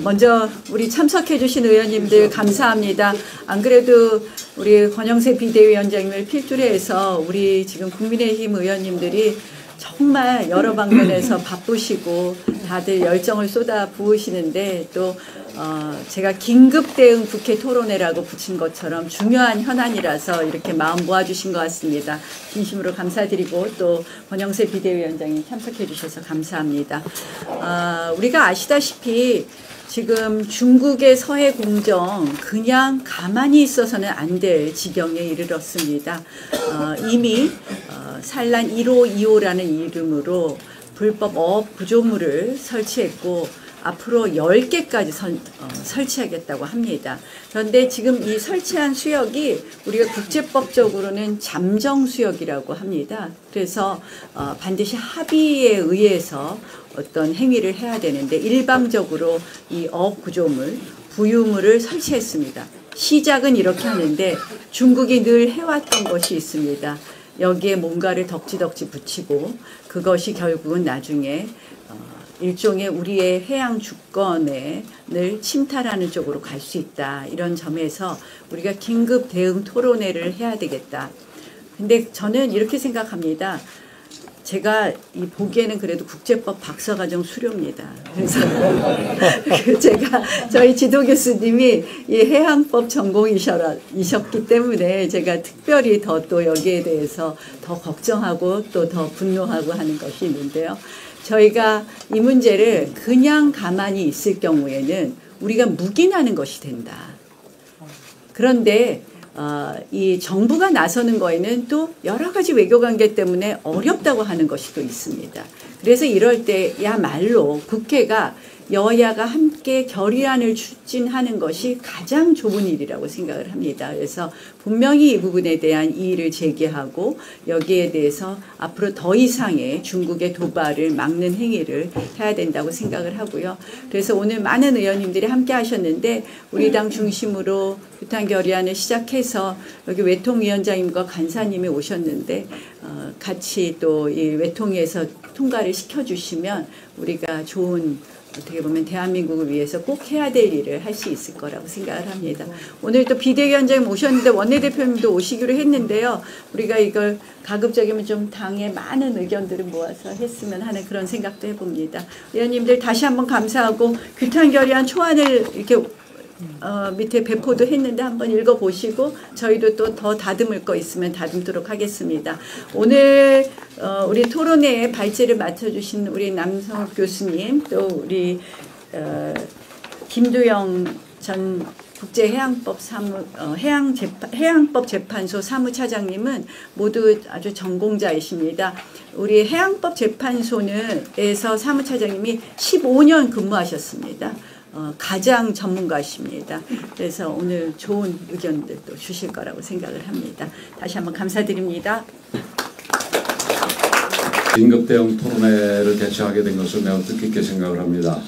먼저 우리 참석해 주신 의원님들 감사합니다. 안 그래도 우리 권영세 비대위원장님을 필두로 해서 우리 지금 국민의힘 의원님들이 정말 여러 방면에서 바쁘시고 다들 열정을 쏟아 부으시는데 또 제가 긴급 대응 국회 토론회라고 붙인 것처럼 중요한 현안이라서 이렇게 마음 모아주신 것 같습니다. 진심으로 감사드리고 또 권영세 비대위원장님 참석해 주셔서 감사합니다. 우리가 아시다시피 지금 중국의 서해 공정 그냥 가만히 있어서는 안 될 지경에 이르렀습니다. 이미 산란 1호, 2호라는 이름으로 불법 어업 구조물을 설치했고 앞으로 10개까지 설치하겠다고 합니다. 그런데 지금 이 설치한 수역이 우리가 국제법적으로는 잠정 수역이라고 합니다. 그래서 반드시 합의에 의해서 어떤 행위를 해야 되는데 일방적으로 이 어업 구조물, 부유물을 설치했습니다. 시작은 이렇게 하는데 중국이 늘 해왔던 것이 있습니다. 여기에 뭔가를 덕지덕지 붙이고 그것이 결국은 나중에 일종의 우리의 해양 주권을 침탈하는 쪽으로 갈 수 있다. 이런 점에서 우리가 긴급 대응 토론회를 해야 되겠다. 근데 저는 이렇게 생각합니다. 제가 보기에는 그래도 국제법 박사과정 수료입니다. 그래서 제가 저희 지도 교수님이 이 해양법 전공이셨기 때문에 제가 특별히 또 여기에 대해서 더 걱정하고 또 더 분노하고 하는 것이 있는데요. 저희가 이 문제를 그냥 가만히 있을 경우에는 우리가 묵인하는 것이 된다. 그런데 이 정부가 나서는 거에는 또 여러 가지 외교관계 때문에 어렵다고 하는 것이 또 있습니다. 그래서 이럴 때야말로 국회가 여야가 함께 결의안을 추진하는 것이 가장 좋은 일이라고 생각을 합니다. 그래서 분명히 이 부분에 대한 이의를 제기하고 여기에 대해서 앞으로 더 이상의 중국의 도발을 막는 행위를 해야 된다고 생각을 하고요. 그래서 오늘 많은 의원님들이 함께 하셨는데 우리 당 중심으로 규탄 결의안을 시작해서 여기 외통위원장님과 간사님이 오셨는데 같이 또 이 외통위에서 통과를 시켜주시면 우리가 좋은 어떻게 보면 대한민국을 위해서 꼭 해야 될 일을 할 수 있을 거라고 생각을 합니다. 오늘 또 비대위원장님 오셨는데 원내대표님도 오시기로 했는데요. 우리가 이걸 가급적이면 좀 당의 많은 의견들을 모아서 했으면 하는 그런 생각도 해봅니다. 의원님들 다시 한번 감사하고 규탄 결의안 초안을 이렇게 밑에 배포도 했는데 한번 읽어보시고 저희도 또 더 다듬을 거 있으면 다듬도록 하겠습니다. 오늘 우리 토론회에 발제를 맡아주신 우리 남성욱 교수님 또 우리 김두영 전 해양법 재판소 사무차장님은 모두 아주 전공자이십니다. 우리 해양법 재판소에서 사무차장님이 15년 근무하셨습니다. 가장 전문가십니다. 그래서 오늘 좋은 의견들도 주실 거라고 생각을 합니다. 다시 한번 감사드립니다. 긴급 대응 토론회를 개최하게 된 것을 매우 뜻깊게 생각을 합니다.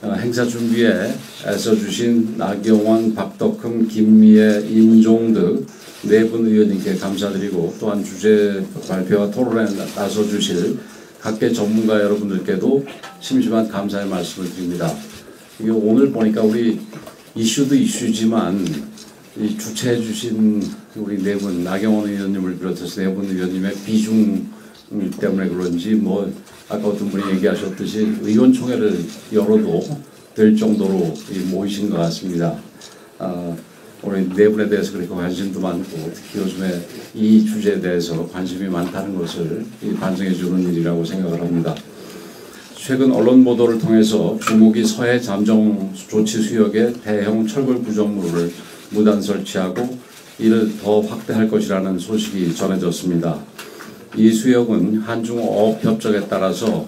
행사 준비에 애써주신 나경원, 박덕흠, 김미애, 임종득 네 분 의원님께 감사드리고 또한 주제 발표와 토론에 나서주실 각계 전문가 여러분들께도 심심한 감사의 말씀을 드립니다. 이게 오늘 보니까 우리 이슈도 이슈지만 이 주최해 주신 우리 네 분 나경원 의원님을 비롯해서 네 분 의원님의 비중 때문에 그런지 아까 어떤 분이 얘기하셨듯이 의원총회를 열어도 될 정도로 모이신 것 같습니다. 우리 네 분에 대해서 그렇게 관심도 많고 특히 요즘에 이 주제에 대해서 관심이 많다는 것을 반증해 주는 일이라고 생각을 합니다. 최근 언론 보도를 통해서 중국이 서해 잠정 조치 수역에 대형 철골 구조물을 무단 설치하고 이를 더 확대할 것이라는 소식이 전해졌습니다. 이 수역은 한중 어업 협정에 따라서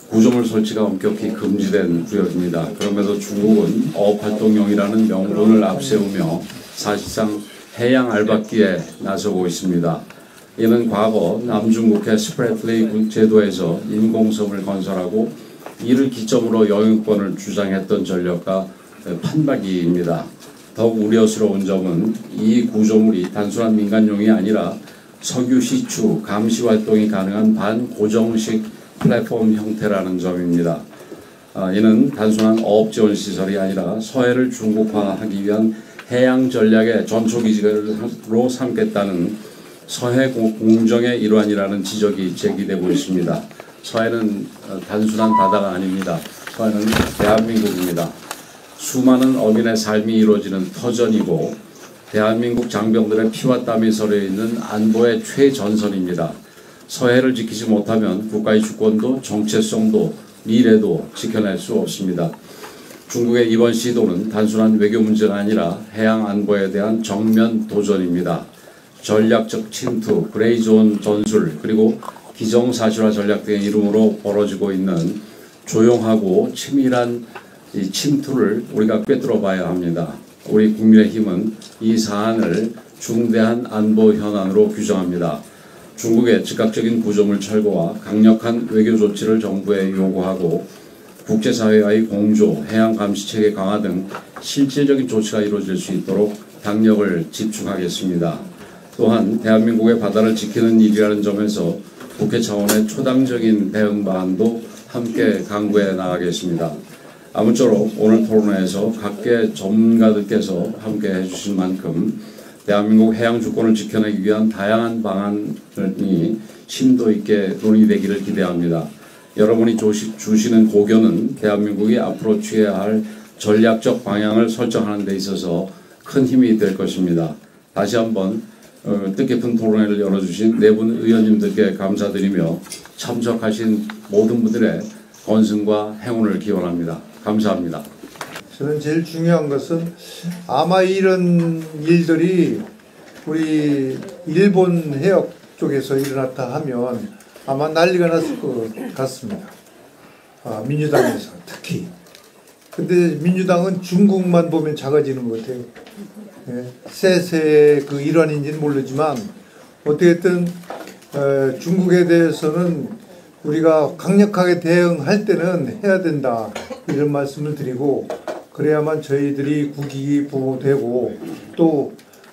구조물 설치가 엄격히 금지된 구역입니다. 그럼에도 중국은 어업 활동용이라는 명분을 앞세우며 사실상 해양 알박기에 나서고 있습니다. 이는 과거 남중국해 스프래틀리 제도에서 인공섬을 건설하고 이를 기점으로 영유권을 주장했던 전력과 판박이입니다. 더욱 우려스러운 점은 이 구조물이 단순한 민간용이 아니라 석유 시추, 감시 활동이 가능한 반고정식 플랫폼 형태라는 점입니다. 이는 단순한 어업 지원 시설이 아니라 서해를 중국화하기 위한 해양 전략의 전초기지로 삼겠다는 서해 공정의 일환이라는 지적이 제기되고 있습니다. 서해는 단순한 바다가 아닙니다. 서해는 대한민국입니다. 수많은 어민의 삶이 이루어지는 터전이고 대한민국 장병들의 피와 땀이 서려 있는 안보의 최전선입니다. 서해를 지키지 못하면 국가의 주권도 정체성도 미래도 지켜낼 수 없습니다. 중국의 이번 시도는 단순한 외교 문제가 아니라 해양 안보에 대한 정면 도전입니다. 전략적 침투, 그레이존 전술, 그리고 기정사실화 전략 등의 이름으로 벌어지고 있는 조용하고 치밀한 이 침투를 우리가 꿰뚫어 봐야 합니다. 우리 국민의힘은 이 사안을 중대한 안보 현안으로 규정합니다. 중국의 즉각적인 구조물 철거와 강력한 외교 조치를 정부에 요구하고 국제사회와의 공조, 해양 감시체계 강화 등 실질적인 조치가 이루어질 수 있도록 당력을 집중하겠습니다. 또한 대한민국의 바다를 지키는 일이라는 점에서 국회 차원의 초당적인 대응 방안도 함께 강구해 나가겠습니다. 아무쪼록 오늘 토론회에서 각계 전문가들께서 함께 해주신 만큼 대한민국 해양 주권을 지켜내기 위한 다양한 방안이 심도 있게 논의되기를 기대합니다. 여러분이 주시는 고견은 대한민국이 앞으로 취해야 할 전략적 방향을 설정하는 데 있어서 큰 힘이 될 것입니다. 다시 한번 뜻깊은 토론회를 열어주신 네 분 의원님들께 감사드리며 참석하신 모든 분들의 건승과 행운을 기원합니다. 감사합니다. 저는 제일 중요한 것은 아마 이런 일들이 우리 일본 해역 쪽에서 일어났다 하면 아마 난리가 났을 것 같습니다. 민주당에서 특히. 근데 민주당은 중국만 보면 작아지는 것 같아요. 세세의 그 일환인지는 모르지만 어떻든 중국에 대해서는 우리가 강력하게 대응할 때는 해야 된다 이런 말씀을 드리고 그래야만 저희들이 국익이 보호되고 또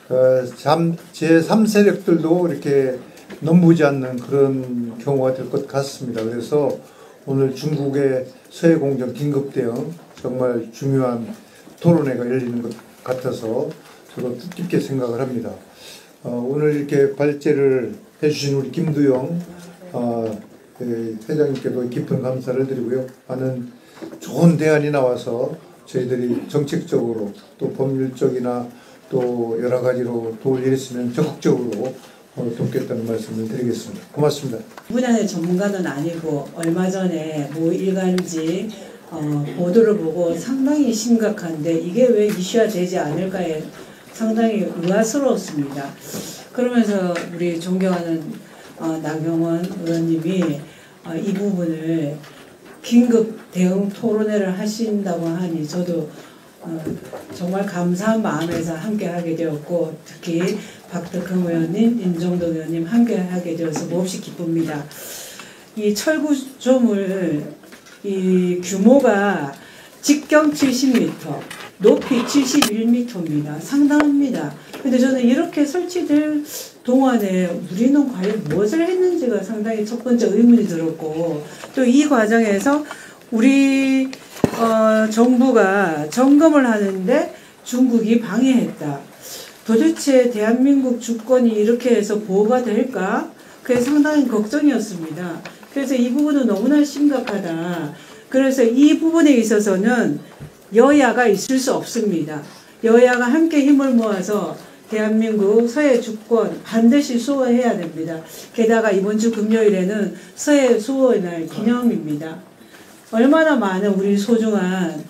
제3세력들도 이렇게 넘보지 않는 그런 경우가 될 것 같습니다. 그래서 오늘 중국의 서해 공정 긴급 대응 정말 중요한 토론회가 열리는 것 같아서 저도 뜻깊게 생각을 합니다. 오늘 이렇게 발제를 해주신 우리 김두영 회장님께도 깊은 감사를 드리고요. 많은 좋은 대안이 나와서 저희들이 정책적으로 또 법률적이나 또 여러 가지로 도울 일이 있으면 적극적으로 돕겠다는 말씀을 드리겠습니다. 고맙습니다. 분야의 전문가는 아니고 얼마 전에 모 일간지 보도를 보고 상당히 심각한데 이게 왜 이슈화 되지 않을까에 상당히 의아스러웠습니다. 그러면서 우리 존경하는 나경원 의원님이 이 부분을 긴급 대응 토론회를 하신다고 하니 저도 정말 감사한 마음에서 함께하게 되었고 특히 박덕흠 의원님, 임종덕 의원님 함께하게 되어서 몹시 기쁩니다. 이 철구조물 이 규모가 직경 70m, 높이 71m입니다. 상당합니다. 근데 저는 이렇게 설치될 동안에 우리는 과연 무엇을 했는지가 상당히 첫 번째 의문이 들었고 또 이 과정에서 우리 정부가 점검을 하는데 중국이 방해했다. 도대체 대한민국 주권이 이렇게 해서 보호가 될까? 그게 상당히 걱정이었습니다. 그래서 이 부분은 너무나 심각하다. 그래서 이 부분에 있어서는 여야가 있을 수 없습니다. 여야가 함께 힘을 모아서 대한민국 서해 주권 반드시 수호해야 됩니다. 게다가 이번 주 금요일에는 서해 수호의 날 기념입니다. 얼마나 많은 우리 소중한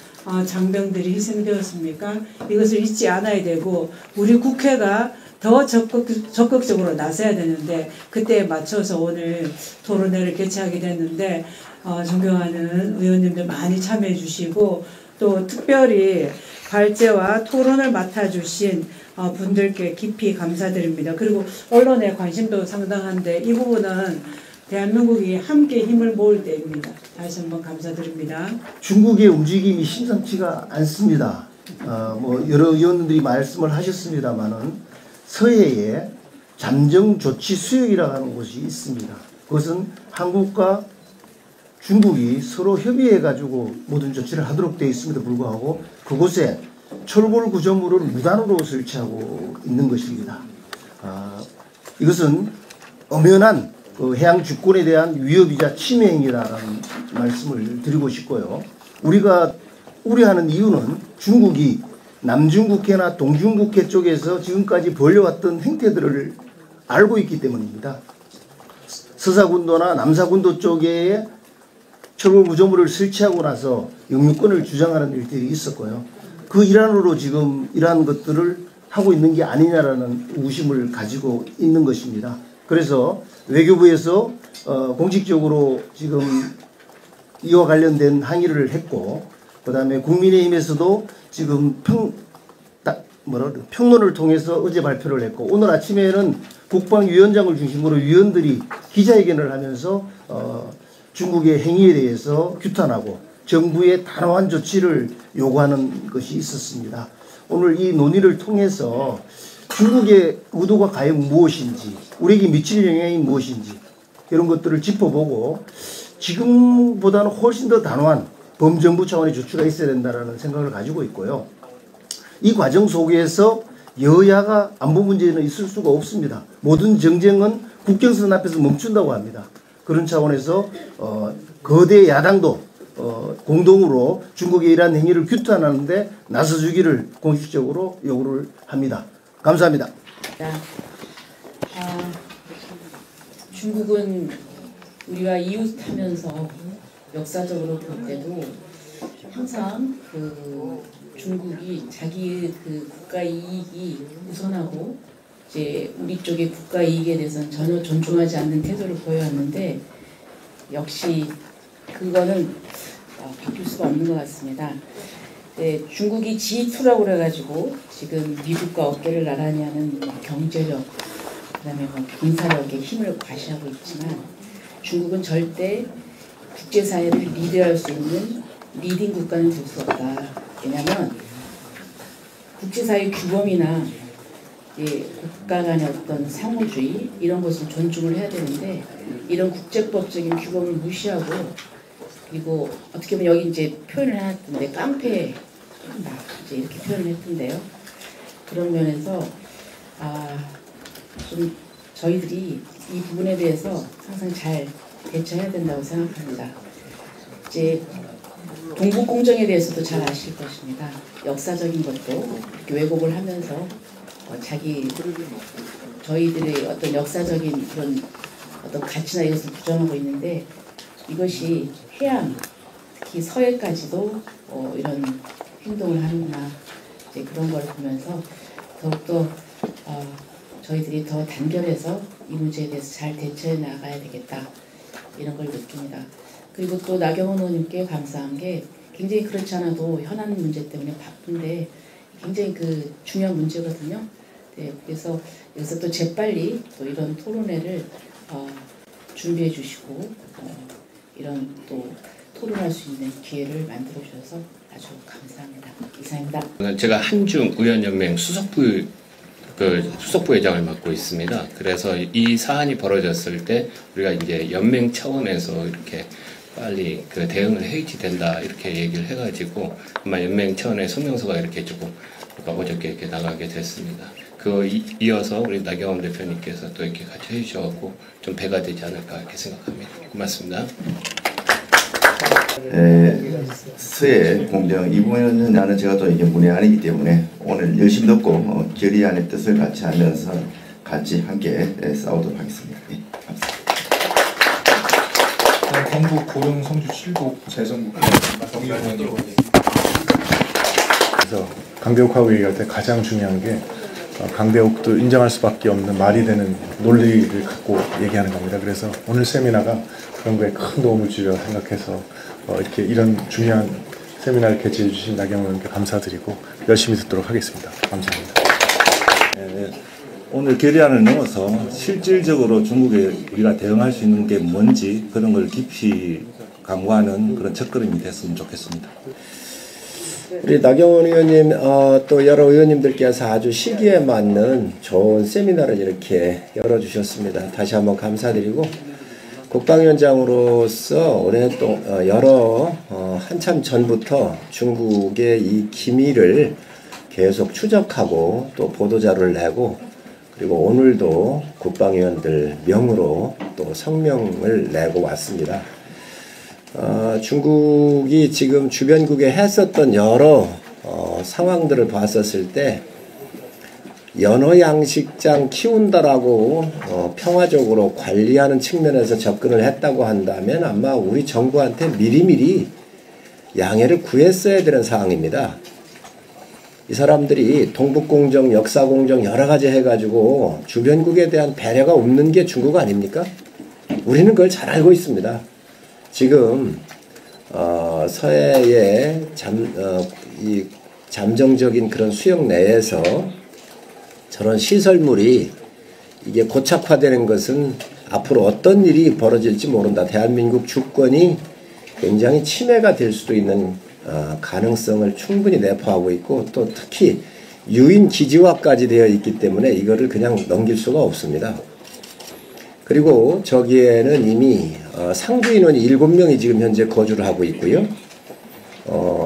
장병들이 희생되었습니까? 이것을 잊지 않아야 되고 우리 국회가 더 적극적으로 나서야 되는데 그때에 맞춰서 오늘 토론회를 개최하게 됐는데 존경하는 의원님들 많이 참여해 주시고 또 특별히 발제와 토론을 맡아주신 분들께 깊이 감사드립니다. 그리고 언론의 관심도 상당한데 이 부분은 대한민국이 함께 힘을 모을 때입니다. 다시 한번 감사드립니다. 중국의 움직임이 심상치가 않습니다. 뭐 여러 의원들이 말씀을 하셨습니다만은 서해에 잠정 조치 수역이라고 하는 곳이 있습니다. 그것은 한국과 중국이 서로 협의해가지고 모든 조치를 하도록 되어 있음에도 불구하고 그곳에 철골 구조물을 무단으로 설치하고 있는 것입니다. 이것은 엄연한 그 해양 주권에 대한 위협이자 침해 행위라는 말씀을 드리고 싶고요. 우리가 우려하는 이유는 중국이 남중국해나 동중국해 쪽에서 지금까지 벌여왔던 행태들을 알고 있기 때문입니다. 서사군도나 남사군도 쪽에 철골 구조물을 설치하고 나서 영유권을 주장하는 일들이 있었고요. 그 일환으로 지금 이러한 것들을 하고 있는 게 아니냐라는 의구심을 가지고 있는 것입니다. 그래서 외교부에서 공식적으로 지금 이와 관련된 항의를 했고, 그 다음에 국민의힘에서도 지금 평론을 통해서 어제 발표를 했고, 오늘 아침에는 국방위원장을 중심으로 위원들이 기자회견을 하면서 중국의 행위에 대해서 규탄하고 정부의 단호한 조치를 요구하는 것이 있었습니다. 오늘 이 논의를 통해서 중국의 의도가 과연 무엇인지, 우리에게 미칠 영향이 무엇인지 이런 것들을 짚어보고 지금보다는 훨씬 더 단호한 범정부 차원의 조치가 있어야 된다는 생각을 가지고 있고요. 이 과정 속에서 여야가 안보 문제는 있을 수가 없습니다. 모든 정쟁은 국경선 앞에서 멈춘다고 합니다. 그런 차원에서 거대 야당도 공동으로 중국의 이러한 행위를 규탄하는데 나서주기를 공식적으로 요구를 합니다. 감사합니다. 중국은 우리가 이웃하면서 역사적으로 볼 때도 항상 그 중국이 자기의 그 국가 이익이 우선하고 이제 우리 쪽의 국가 이익에 대해서는 전혀 존중하지 않는 태도를 보여왔는데 역시 그거는 바뀔 수가 없는 것 같습니다. 네, 중국이 G2라고 그래가지고 지금 미국과 어깨를 나란히 하는 경제력, 그다음에 군사력의 힘을 과시하고 있지만 중국은 절대 국제사회를 리드할 수 있는 리딩 국가는 될 수 없다. 왜냐하면 국제사회 규범이나 국가 간의 어떤 상호주의 이런 것을 존중을 해야 되는데 이런 국제법적인 규범을 무시하고 그리고 어떻게 보면 여기 이제 표현을 해놨던데 깡패 이제 이렇게 표현을 했던데요. 그런 면에서 좀 저희들이 이 부분에 대해서 항상 잘 대처해야 된다고 생각합니다. 이제 동북공정에 대해서도 잘 아실 것입니다. 역사적인 것도 이렇게 왜곡을 하면서 저희들의 어떤 역사적인 그런 어떤 가치나 이것을 부정하고 있는데 이것이 해양, 특히 서해까지도 이런 행동을 하는구나 이제 그런 걸 보면서 더욱더 저희들이 더 단결해서 이 문제에 대해서 잘 대처해 나가야 되겠다 이런 걸 느낍니다. 그리고 또 나경원 의원님께 감사한 게 굉장히 그렇지 않아도 현안 문제 때문에 바쁜데 굉장히 그 중요한 문제거든요. 네, 그래서 여기서 또 재빨리 또 이런 토론회를 준비해 주시고 이런 또 토론할 수 있는 기회를 만들어 주셔서 아주 감사합니다. 이상입니다. 제가 한중 의원연맹 수석부회장을 맡고 있습니다. 그래서 이 사안이 벌어졌을 때 우리가 이제 연맹 차원에서 이렇게 빨리 그 대응을 해야지 된다 이렇게 얘기를 해가지고 아마 연맹 차원의 성명서가 이렇게 조금 어저께 이렇게 나가게 됐습니다. 이어서 우리 나경원 대표님께서 또 이렇게 같이 해주셔서 좀 배가 되지 않을까 이렇게 생각합니다. 고맙습니다. 서해 공정 이 부분은 제가 또 이게 문외한이기 때문에 오늘 열심히 듣고 결의안의 뜻을 같이 하면서 같이 함께 싸우도록 하겠습니다. 네, 감사합니다. 경북 고령 성주 칠곡 재정국 정의원님. 그래서 강대국하고 얘기할 때 가장 중요한 게 강대국도 인정할 수밖에 없는 말이 되는 논리를 갖고 얘기하는 겁니다. 그래서 오늘 세미나가 그런 거에 큰 도움을 주리라 생각해서 이렇게 이런 중요한 세미나를 개최해 주신 나경원 의원님께 감사드리고 열심히 듣도록 하겠습니다. 감사합니다. 오늘 결의안을 넘어서 실질적으로 중국에 우리가 대응할 수 있는 게 뭔지 그런 걸 깊이 강구하는 그런 첫걸음이 됐으면 좋겠습니다. 우리 나경원 의원님 또 여러 의원님들께서 아주 시기에 맞는 좋은 세미나를 이렇게 열어주셨습니다. 다시 한번 감사드리고 국방위원장으로서 오랫동안 한참 전부터 중국의 이 기밀을 계속 추적하고 또 보도자료를 내고 그리고 오늘도 국방위원들 명으로 또 성명을 내고 왔습니다. 중국이 지금 주변국에 했었던 여러 상황들을 봤었을 때 연어양식장 키운다라고 평화적으로 관리하는 측면에서 접근을 했다고 한다면 아마 우리 정부한테 미리미리 양해를 구했어야 되는 상황입니다. 이 사람들이 동북공정, 역사공정 여러 가지 해가지고 주변국에 대한 배려가 없는 게 중국 아닙니까? 우리는 그걸 잘 알고 있습니다. 지금 서해의 이 잠정적인 그런 수역 내에서 저런 시설물이 이게 고착화되는 것은 앞으로 어떤 일이 벌어질지 모른다. 대한민국 주권이 굉장히 침해가 될 수도 있는 가능성을 충분히 내포하고 있고 또 특히 유인 기지화까지 되어 있기 때문에 이거를 그냥 넘길 수가 없습니다. 그리고 저기에는 이미 상주 인원이 7명이 지금 현재 거주를 하고 있고요.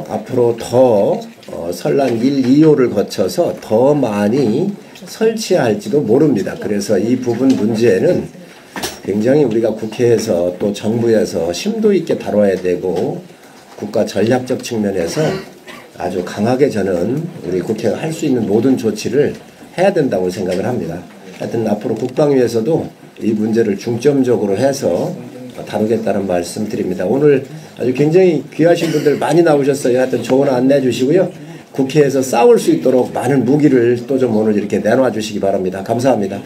앞으로 더 설날 1, 2호를 거쳐서 더 많이 설치할지도 모릅니다. 그래서 이 부분 문제는 굉장히 우리가 국회에서 또 정부에서 심도 있게 다뤄야 되고 국가 전략적 측면에서 아주 강하게 저는 우리 국회가 할 수 있는 모든 조치를 해야 된다고 생각을 합니다. 하여튼 앞으로 국방위에서도 이 문제를 중점적으로 해서 다루겠다는 말씀 드립니다. 오늘 아주 굉장히 귀하신 분들 많이 나오셨어요. 하여튼 좋은 안내해 주시고요. 국회에서 싸울 수 있도록 많은 무기를 또 좀 오늘 이렇게 내놔 주시기 바랍니다. 감사합니다.